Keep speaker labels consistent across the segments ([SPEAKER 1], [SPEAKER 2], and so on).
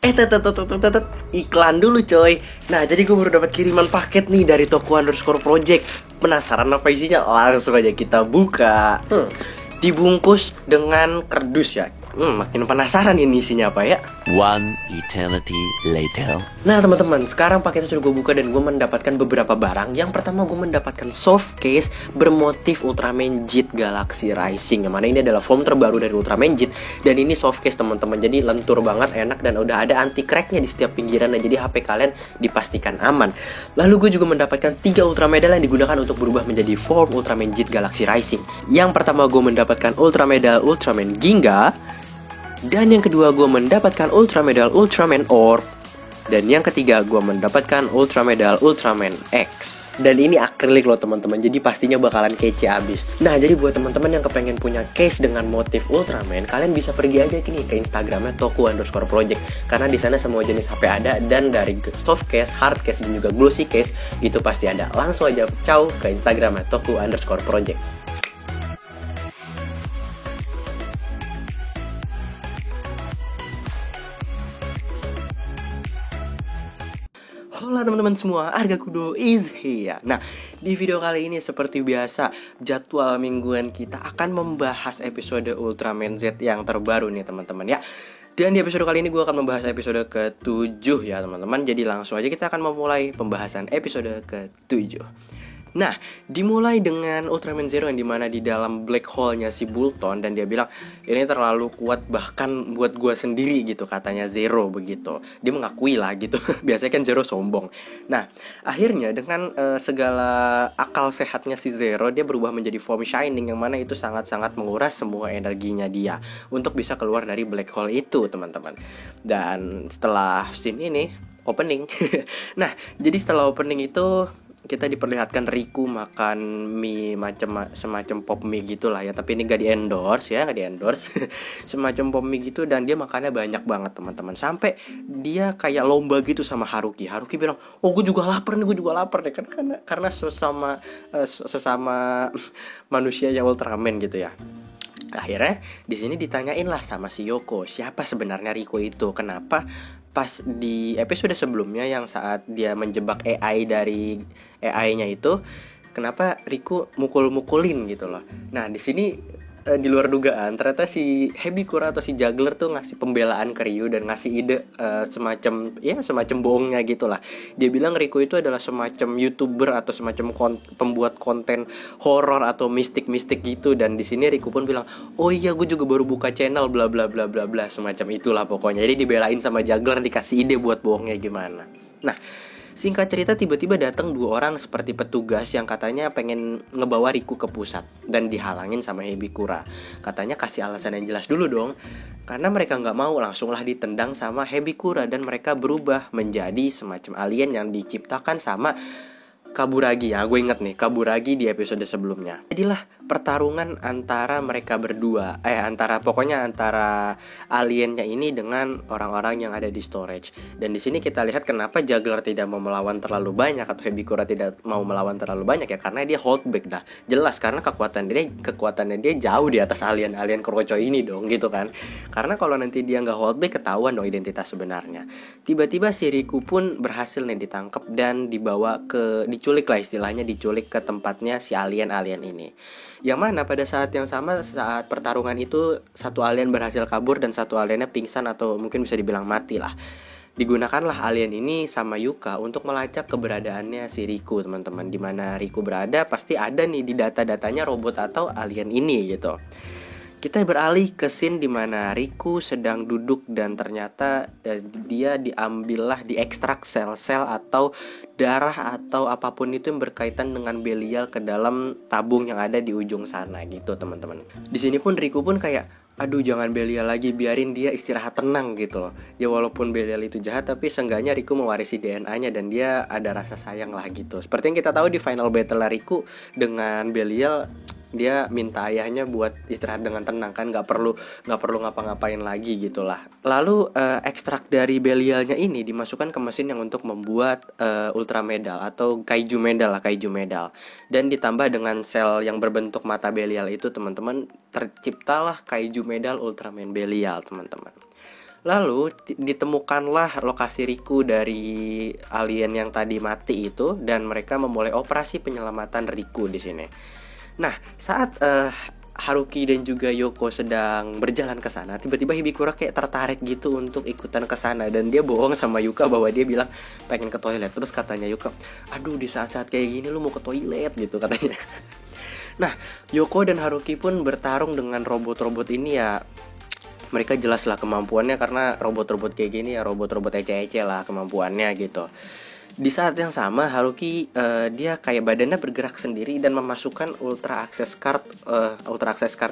[SPEAKER 1] Iklan dulu coy. Nah, jadi gue baru dapat kiriman paket nih dari Toko_Project. Penasaran apa isinya? Langsung aja kita buka. Dibungkus dengan kardus ya. Makin penasaran ini isinya apa ya.
[SPEAKER 2] One eternity later.
[SPEAKER 1] Nah teman-teman, sekarang paketnya sudah gue buka dan gue mendapatkan beberapa barang. Yang pertama gue mendapatkan soft case bermotif Ultraman JIT Galaxy Rising. Yang mana ini adalah form terbaru dari Ultraman JIT. Dan ini soft case teman-teman, jadi lentur banget, enak, dan udah ada anti cracknya di setiap pinggiran. Jadi HP kalian dipastikan aman. Lalu gue juga mendapatkan 3 Ultra Medal yang digunakan untuk berubah menjadi form Ultraman JIT Galaxy Rising. Yang pertama gue mendapatkan Ultra Medal Ultraman Ginga. Dan yang kedua gue mendapatkan Ultra Medal Ultraman Orb. Dan yang ketiga gue mendapatkan Ultra Medal Ultraman X. Dan ini akrilik loh teman-teman, jadi pastinya bakalan kece abis. Nah jadi buat teman-teman yang kepengen punya case dengan motif Ultraman, kalian bisa pergi aja gini ke Instagramnya Toko_Project. Karena di sana semua jenis HP ada, dan dari soft case, hard case, dan juga glossy case itu pasti ada. Langsung aja ciao ke Instagramnya Toko_Project. Halo teman-teman semua, Arga Kudo is here. Nah, di video kali ini seperti biasa, jadwal mingguan kita akan membahas episode Ultraman Z yang terbaru nih teman-teman ya. Dan di episode kali ini gue akan membahas episode ke-7 ya teman-teman. Jadi langsung aja kita akan memulai pembahasan episode ke-7. Nah, dimulai dengan Ultraman Zero yang dimana di dalam black hole-nya si Bulton. Dan dia bilang, ini terlalu kuat bahkan buat gue sendiri gitu, katanya Zero begitu. Dia mengakui lah gitu, biasanya kan Zero sombong. Nah, akhirnya dengan segala akal sehatnya si Zero, dia berubah menjadi form Shining, yang mana itu sangat-sangat menguras semua energinya dia untuk bisa keluar dari black hole itu teman-teman. Dan setelah scene ini, opening. Nah, jadi setelah opening itu kita diperlihatkan Riku makan mie semacam pop mie gitulah ya, tapi ini gak di endorse ya, semacam pop mie gitu, dan dia makannya banyak banget teman-teman, sampai dia kayak lomba gitu sama Haruki. Haruki bilang, oh gue juga lapar nih kan, karena sesama manusia yang Ultraman gitu ya. Akhirnya di sini ditanyain lah sama si Yoko, siapa sebenarnya Riku itu, kenapa pas di episode sebelumnya yang saat dia menjebak AI-nya itu, kenapa Riku mukul-mukulin gitu loh. Nah di sini di luar dugaan, ternyata si Hebikura atau si Juggler tuh ngasih pembelaan ke Ryu dan ngasih ide semacam bohongnya gitulah. Dia bilang Riku itu adalah semacam YouTuber atau semacam pembuat konten horor atau mistik gitu. Dan di sini Riku pun bilang, oh iya gue juga baru buka channel bla bla bla bla bla, semacam itulah pokoknya. Jadi dibelain sama Juggler, dikasih ide buat bohongnya gimana. Nah, singkat cerita tiba-tiba datang 2 orang seperti petugas yang katanya pengen ngebawa Riku ke pusat, dan dihalangin sama Hebikura. Katanya kasih alasan yang jelas dulu dong. Karena mereka gak mau, langsunglah ditendang sama Hebikura, dan mereka berubah menjadi semacam alien yang diciptakan sama Kaburagi ya, gue inget nih Kaburagi di episode sebelumnya. Jadilah pertarungan antara mereka berdua, antara aliennya ini dengan orang-orang yang ada di storage. Dan di sini kita lihat kenapa Juggler tidak mau melawan terlalu banyak, atau Hebikura tidak mau melawan terlalu banyak ya, karena dia hold back dah. Jelas karena kekuatannya dia jauh di atas alien kroco ini dong gitu kan. Karena kalau nanti dia nggak hold back, ketahuan dong identitas sebenarnya. Tiba-tiba si Riku pun berhasil nih ditangkap dan diculik ke tempatnya si alien ini. Yang mana pada saat yang sama, saat pertarungan itu, satu alien berhasil kabur dan satu aliennya pingsan atau mungkin bisa dibilang mati lah. Digunakanlah alien ini sama Yuka untuk melacak keberadaannya si Riku teman-teman. Dimana Riku berada pasti ada nih di data-datanya robot atau alien ini gitu. Kita beralih ke scene dimana Riku sedang duduk dan ternyata dia diekstrak sel-sel atau darah atau apapun itu yang berkaitan dengan Belial ke dalam tabung yang ada di ujung sana gitu teman-teman. Di sini pun Riku pun kayak, aduh jangan Belial lagi, biarin dia istirahat tenang gitu loh. Ya walaupun Belial itu jahat, tapi seenggaknya Riku mewarisi DNA-nya dan dia ada rasa sayang lah gitu. Seperti yang kita tahu di final battle Riku dengan Belial, dia minta ayahnya buat istirahat dengan tenang kan, nggak perlu ngapa-ngapain lagi gitulah. Lalu ekstrak dari Belialnya ini dimasukkan ke mesin yang untuk membuat Ultra Medal atau Kaiju Medal, dan ditambah dengan sel yang berbentuk mata Belial itu teman-teman, terciptalah Kaiju Medal Ultraman Belial teman-teman. Lalu ditemukanlah lokasi Riku dari alien yang tadi mati itu, dan mereka memulai operasi penyelamatan Riku di sini. Nah, saat Haruki dan juga Yoko sedang berjalan ke sana, tiba-tiba Hibikura kayak tertarik gitu untuk ikutan ke sana, dan dia bohong sama Yuka bahwa dia bilang pengen ke toilet. Terus katanya Yuka, "Aduh, di saat-saat kayak gini lu mau ke toilet?" gitu katanya. Nah, Yoko dan Haruki pun bertarung dengan robot-robot ini ya. Mereka jelas lah kemampuannya, karena robot-robot kayak gini ya robot-robot ece-ece lah kemampuannya gitu. Di saat yang sama Haruki dia kayak badannya bergerak sendiri dan memasukkan Ultra Access Card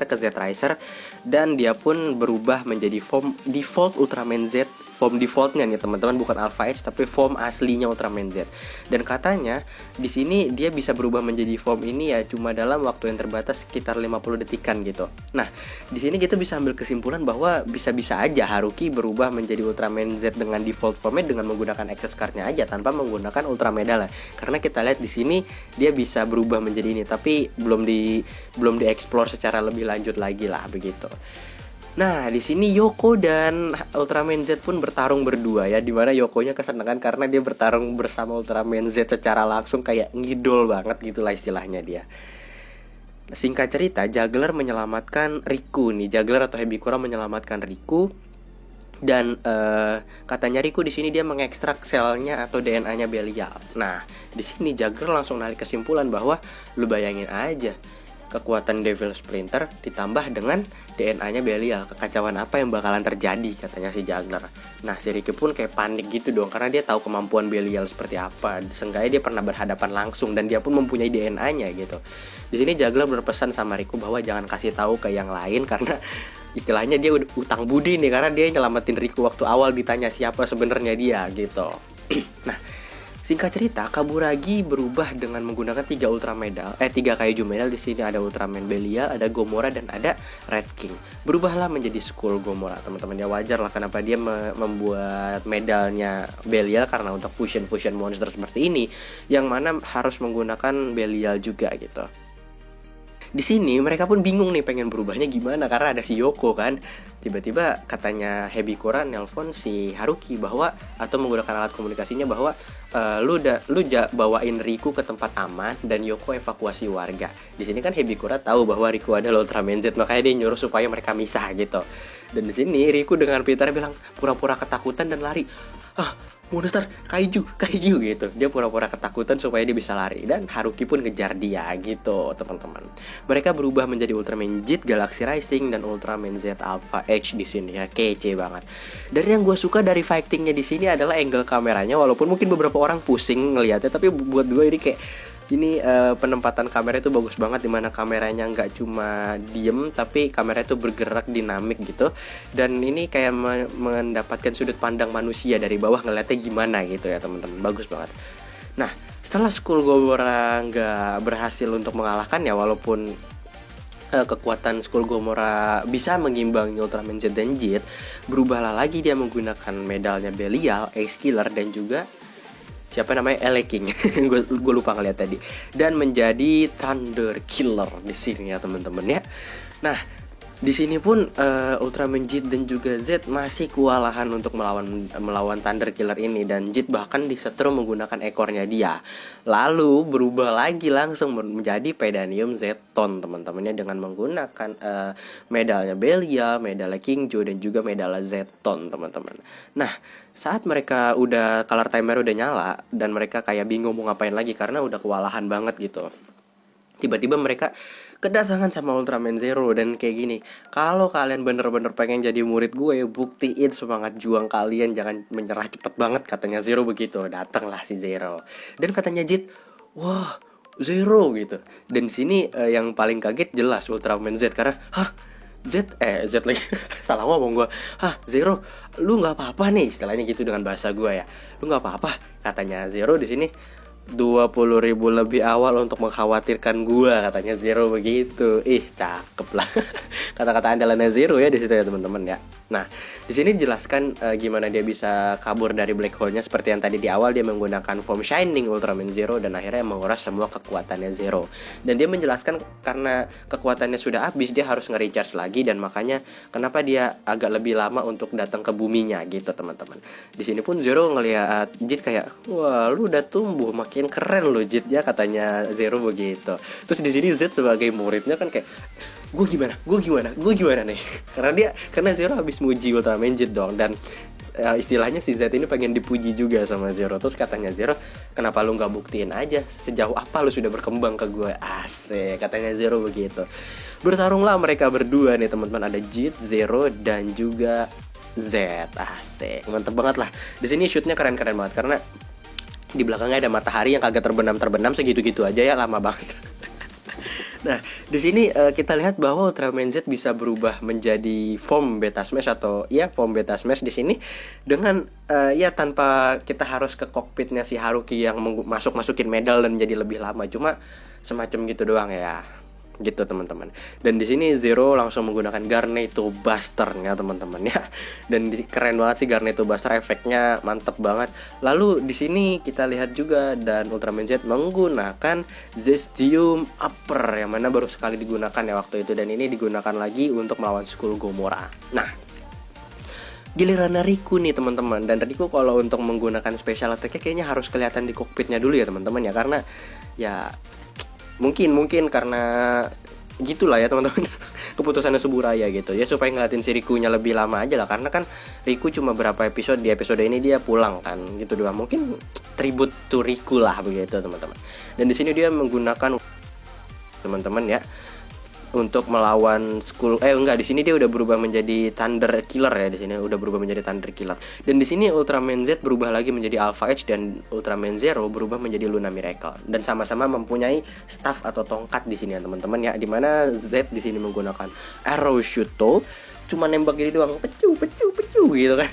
[SPEAKER 1] ke Z Riser, dan dia pun berubah menjadi form default Ultraman Z, form defaultnya nih teman-teman, bukan Alpha Edge tapi form aslinya Ultraman Z. Dan katanya di sini dia bisa berubah menjadi form ini ya cuma dalam waktu yang terbatas sekitar 50 detikan gitu. Nah, di sini kita bisa ambil kesimpulan bahwa bisa-bisa aja Haruki berubah menjadi Ultraman Z dengan default formnya dengan menggunakan access card-nya aja tanpa menggunakan Ultra Medal. Karena kita lihat di sini dia bisa berubah menjadi ini, tapi belum dieksplor secara lebih lanjut lagi lah begitu. Nah, di sini Yoko dan Ultraman Z pun bertarung berdua ya, dimana Yokonya kesenangan karena dia bertarung bersama Ultraman Z secara langsung, kayak ngidol banget gitulah istilahnya dia. Singkat cerita, Juggler menyelamatkan Riku nih. Juggler atau Hibikura menyelamatkan Riku, dan katanya Riku di sini dia mengekstrak selnya atau DNA-nya Belial. Nah, di sini Juggler langsung narik kesimpulan bahwa lu bayangin aja, kekuatan Devil Splinter ditambah dengan DNA-nya Belial, kekacauan apa yang bakalan terjadi, katanya si Juggler. Nah, si Riku pun kayak panik gitu dong, karena dia tahu kemampuan Belial seperti apa. Seenggaknya dia pernah berhadapan langsung dan dia pun mempunyai DNA-nya gitu. Di sini Juggler berpesan sama Riku bahwa jangan kasih tahu ke yang lain, karena istilahnya dia udah utang budi nih, karena dia nyelamatin Riku waktu awal ditanya siapa sebenarnya dia gitu. Nah, singkat cerita, Kaburagi berubah dengan menggunakan 3 kaiju medal. Di sini ada Ultraman Belial, ada Gomora, dan ada Red King. Berubahlah menjadi Skull Gomora, teman-teman. Ya wajar lah kenapa dia membuat medalnya Belial, karena untuk fusion monster seperti ini yang mana harus menggunakan Belial juga gitu. Di sini mereka pun bingung nih pengen berubahnya gimana, karena ada si Yoko kan. Tiba-tiba katanya Hibikura nelpon si Haruki bahwa, atau menggunakan alat komunikasinya bahwa lu bawain Riku ke tempat aman dan Yoko evakuasi warga. Di sini kan Hibikura tahu bahwa Riku adalah Ultraman Z, makanya dia nyuruh supaya mereka misah gitu. Dan di sini Riku dengan pintar bilang pura-pura ketakutan dan lari. Monster, kaiju gitu. Dia pura-pura ketakutan supaya dia bisa lari, dan Haruki pun ngejar dia gitu, teman-teman. Mereka berubah menjadi Ultraman JIT Galaxy Rising dan Ultraman Z Alpha Edge di sini ya, kece banget. Dan yang gue suka dari fightingnya di sini adalah angle kameranya, walaupun mungkin beberapa orang pusing ngelihatnya, tapi buat gue ini kayak penempatan kamera itu bagus banget, dimana kameranya nggak cuma diem tapi kamera itu bergerak dinamik gitu, dan ini kayak mendapatkan sudut pandang manusia dari bawah ngeliatnya gimana gitu ya teman-teman, bagus banget. Nah, setelah Skull Gomora nggak berhasil untuk mengalahkan ya, walaupun kekuatan Skull Gomora bisa mengimbangi Ultraman Z dan JIT, berubahlah lagi dia menggunakan medalnya Belial, Ace Killer, dan juga siapa namanya, King gue lupa ngeliat tadi, dan menjadi Thunder Killer di sini ya teman-teman ya. Nah, di sini pun Ultraman JIT dan juga Z masih kewalahan untuk melawan Thunder Killer ini, dan JIT bahkan disetrum menggunakan ekornya dia. Lalu berubah lagi langsung menjadi Pedanium Zeton, teman-temannya, dengan menggunakan medalnya Belial, medalnya King Joe, dan juga medalnya Zeton, teman-teman. Nah, saat mereka udah color timer udah nyala dan mereka kayak bingung mau ngapain lagi karena udah kewalahan banget gitu, tiba-tiba mereka kedatangan sama Ultraman Zero dan kayak gini, kalau kalian bener-bener pengen jadi murid gue, buktiin semangat juang kalian, jangan menyerah cepet banget, katanya Zero begitu. Datanglah si Zero dan katanya JIT, wah Zero gitu. Dan sini yang paling kaget jelas Ultraman Z, karena Z lagi salah ngomong gue. Zero, lu nggak apa-apa nih, istilahnya gitu dengan bahasa gue ya. Lu nggak apa-apa, katanya Zero di sini. 20.000 lebih awal untuk mengkhawatirkan gua, katanya Zero begitu. Ih, cakep lah. Kata-kata andalannya Zero ya di situ ya teman-teman ya. Nah, di sini dijelaskan gimana dia bisa kabur dari black hole-nya, seperti yang tadi di awal dia menggunakan form Shining Ultraman Zero dan akhirnya menguras semua kekuatannya Zero. Dan dia menjelaskan karena kekuatannya sudah habis dia harus nge-recharge lagi, dan makanya kenapa dia agak lebih lama untuk datang ke buminya gitu teman-teman. Di sini pun Zero ngelihat Jit kayak, wah lu udah tumbuh makin keren lo Jit ya, katanya Zero begitu. Terus di sini Z sebagai muridnya kan kayak, gue gimana nih. Karena Zero habis muji Ultraman Jit dong, dan istilahnya si Z ini pengen dipuji juga sama Zero. Terus katanya Zero, kenapa lu nggak buktiin aja sejauh apa lu sudah berkembang ke gue. Asik, katanya Zero begitu. Bertarunglah mereka berdua nih teman-teman, ada Jit, Zero dan juga Z. Asik, mantep banget lah. Di sini shootnya keren-keren banget karena di belakangnya ada matahari yang kagak terbenam segitu-gitu aja ya, lama banget. Nah, di sini kita lihat bahwa Ultraman Z bisa berubah menjadi form Beta Smash atau ya form Beta Smash di sini dengan ya tanpa kita harus ke kokpitnya si Haruki yang masukin medal dan jadi lebih lama, cuma semacam gitu doang ya. Gitu teman-teman. Dan di sini Zero langsung menggunakan Garneto Buster-nya teman-teman ya. Dan keren banget sih Garneto Buster, efeknya mantep banget. Lalu di sini kita lihat juga dan Ultraman Z menggunakan Zestium Upper yang mana baru sekali digunakan ya waktu itu, dan ini digunakan lagi untuk melawan Skull Gomora. Nah, giliran Riku nih teman-teman. Dan Riku kalau untuk menggunakan special attack-nya kayaknya harus kelihatan di kokpitnya dulu ya teman-teman ya, karena ya mungkin karena gitulah ya teman-teman. Keputusannya Suburaya gitu ya, supaya ngeliatin si Rikunya lebih lama aja lah, karena kan Riku cuma berapa episode, di episode ini dia pulang kan gitu doang, mungkin tribute to Riku lah begitu teman-teman. Dan di sini dia menggunakan teman-teman ya untuk melawan di sini dia udah berubah menjadi Thunder Killer ya, di sini udah berubah menjadi Thunder Killer. Dan di sini Ultraman Z berubah lagi menjadi Alpha Edge dan Ultraman Zero berubah menjadi Luna Miracle, dan sama-sama mempunyai staff atau tongkat di sini ya teman-teman ya, dimana Z di sini menggunakan Arrow Shuto, cuma nembak gini doang, pecu gitu kan.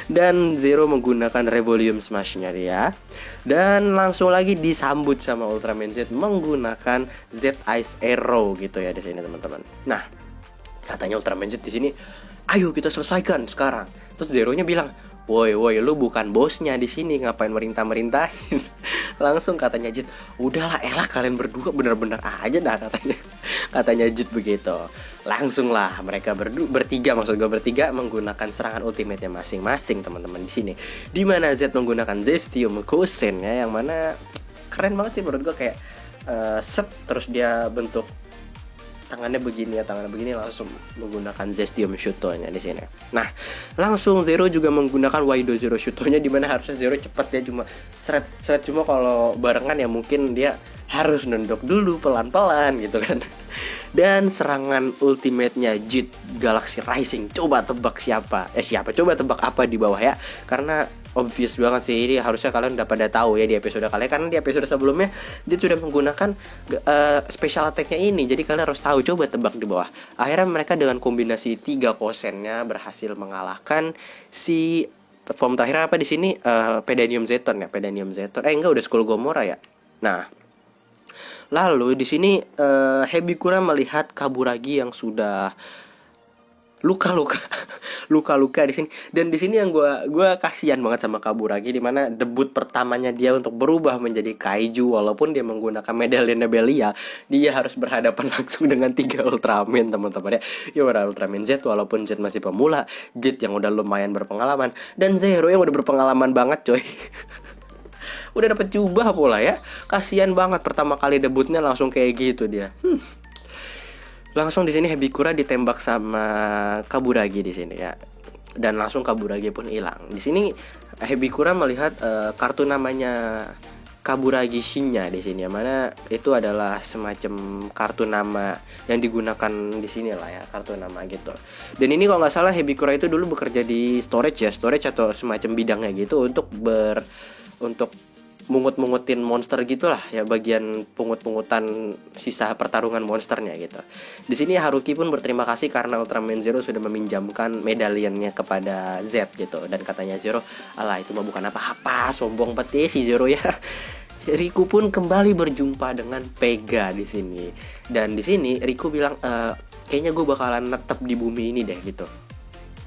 [SPEAKER 1] Dan Zero menggunakan Revolution Smash-nya dia. Dan langsung lagi disambut sama Ultraman Z menggunakan Z Ice Arrow gitu ya di sini teman-teman. Nah, katanya Ultraman Z di sini, ayo kita selesaikan sekarang. Terus Zero-nya bilang, woi lu bukan bosnya di sini, ngapain merintah-merintahin. Langsung katanya Jit, udahlah elah kalian berdua bener-bener aja dah, katanya Jit begitu. Langsung lah mereka bertiga menggunakan serangan ultimate-nya masing-masing teman-teman di sini. Di mana Z menggunakan Zestium Kosen ya, yang mana keren banget sih menurut gue, kayak set terus dia bentuk tangannya begini langsung menggunakan Zestium Shuto-nya di sini. Nah, langsung Zero juga menggunakan Waido Zero Shuto-nya, di mana harusnya Zero cepat ya, cuma seret cuma kalau barengan ya mungkin dia harus nunduk dulu pelan-pelan gitu kan. Dan serangan ultimate-nya Jit Galaxy Rising, coba tebak siapa? Coba tebak apa di bawah ya? Karena obvious banget sih, ini harusnya kalian udah pada tahu ya di episode kalian, karena di episode sebelumnya dia sudah menggunakan special attack-nya ini. Jadi kalian harus tahu, coba tebak di bawah. Akhirnya mereka dengan kombinasi 3 kosennya berhasil mengalahkan si form terakhir apa di sini, Pedanium Zeton. Enggak, udah Skull Gomora ya. Nah, lalu di sini Hebikura melihat Kaburagi yang sudah luka-luka di sini. Dan di sini yang gue kasihan banget sama Kaburagi, di mana debut pertamanya dia untuk berubah menjadi kaiju, walaupun dia menggunakan medallion Belia, dia harus berhadapan langsung dengan 3 Ultraman teman-teman ya. Gimana Ultraman Z walaupun Z masih pemula, Jit yang udah lumayan berpengalaman, dan Zero yang udah berpengalaman banget coy. Udah dapet jubah pula ya. Kasian banget pertama kali debutnya langsung kayak gitu dia. Langsung di sini Hebikura ditembak sama Kaburagi di sini ya. Dan langsung Kaburagi pun hilang. Di sini Hebikura melihat kartu namanya Kaburagi Shinya di sini, yang mana itu adalah semacam kartu nama yang digunakan di sini lah ya, kartu nama gitu. Dan ini kalau nggak salah Hebikura itu dulu bekerja di storage atau semacam bidangnya gitu, untuk mungut-mungutin monster gitulah ya, bagian pungut-pungutan sisa pertarungan monsternya gitu. Di sini Haruki pun berterima kasih karena Ultraman Zero sudah meminjamkan medalionnya kepada Z gitu. Dan katanya Zero, alah itu mah bukan apa-apa, sombong peti si Zero ya. Riku pun kembali berjumpa dengan Pega di sini. Dan di sini Riku bilang, kayaknya gue bakalan netep di bumi ini deh gitu.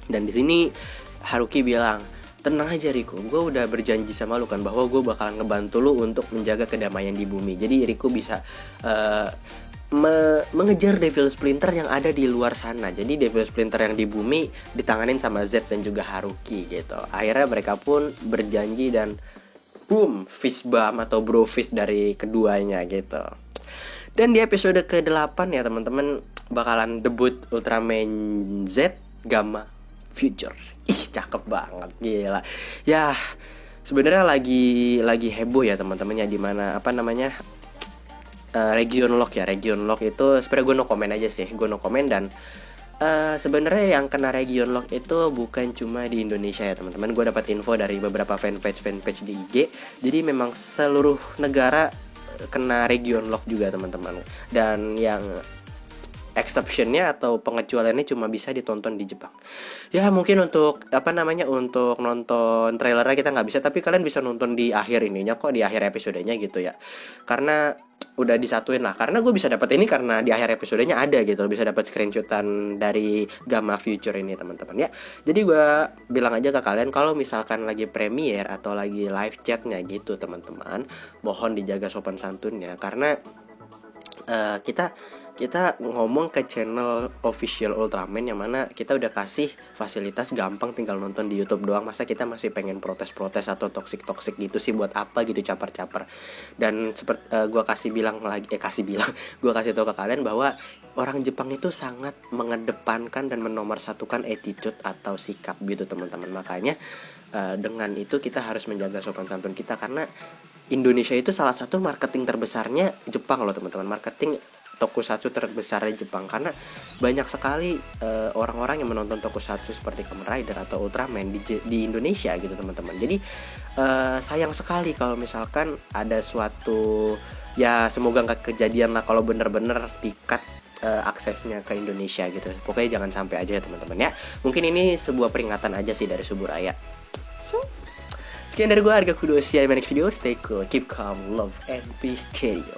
[SPEAKER 1] Dan di sini Haruki bilang, tenang aja Riku, gue udah berjanji sama lu kan bahwa gue bakalan ngebantu lu untuk menjaga kedamaian di bumi. Jadi Riku bisa mengejar Devil Splinter yang ada di luar sana. Jadi Devil Splinter yang di bumi ditanganin sama Z dan juga Haruki gitu. Akhirnya mereka pun berjanji dan boom, fist bump atau bro fist dari keduanya gitu. Dan di episode ke-8 ya teman-teman, bakalan debut Ultraman Z Gamma Future. Ih, cakep banget, gila. Ya, sebenarnya lagi heboh ya teman-teman ya, dimana apa namanya, Region Lock itu sebenarnya gue no comment aja sih, gue no comment. Dan sebenarnya yang kena Region Lock itu bukan cuma di Indonesia ya teman-teman. Gue dapat info dari beberapa fanpage di IG. Jadi memang seluruh negara kena Region Lock juga teman-teman. Dan yang exceptionnya atau pengecualiannya cuma bisa ditonton di Jepang. Ya mungkin untuk untuk nonton trailernya kita nggak bisa, tapi kalian bisa nonton di akhir ininya kok, di akhir episodenya gitu ya. Karena udah disatuin lah. Karena gue bisa dapat ini karena di akhir episodenya ada gitu, bisa dapat screenshotan dari Gamma Future ini teman-teman ya. Jadi gue bilang aja ke kalian kalau misalkan lagi premiere atau lagi live chatnya gitu teman-teman, mohon dijaga sopan santunnya karena kita ngomong ke channel official Ultraman yang mana kita udah kasih fasilitas gampang tinggal nonton di YouTube doang. Masa kita masih pengen protes-protes atau toxic gitu sih, buat apa gitu caper-caper. Dan seperti gue kasih tahu ke kalian bahwa orang Jepang itu sangat mengedepankan dan menomorsatukan attitude atau sikap gitu teman-teman. Makanya dengan itu kita harus menjaga sopan santun kita, karena Indonesia itu salah satu marketing terbesarnya Jepang loh teman-teman. Marketing tokusatsu terbesarnya Jepang, karena banyak sekali orang-orang yang menonton tokusatsu seperti Kamen Rider atau Ultraman di Indonesia gitu teman-teman. Jadi sayang sekali kalau misalkan ada suatu, ya semoga nggak kejadian lah kalau bener-bener di-cut aksesnya ke Indonesia gitu. Pokoknya jangan sampai aja ya teman-teman ya. Mungkin ini sebuah peringatan aja sih dari Suburaya. So, sekian dari gue, Arga Kudo. See you in my next video. Stay cool, keep calm, love and peace. Cheerio.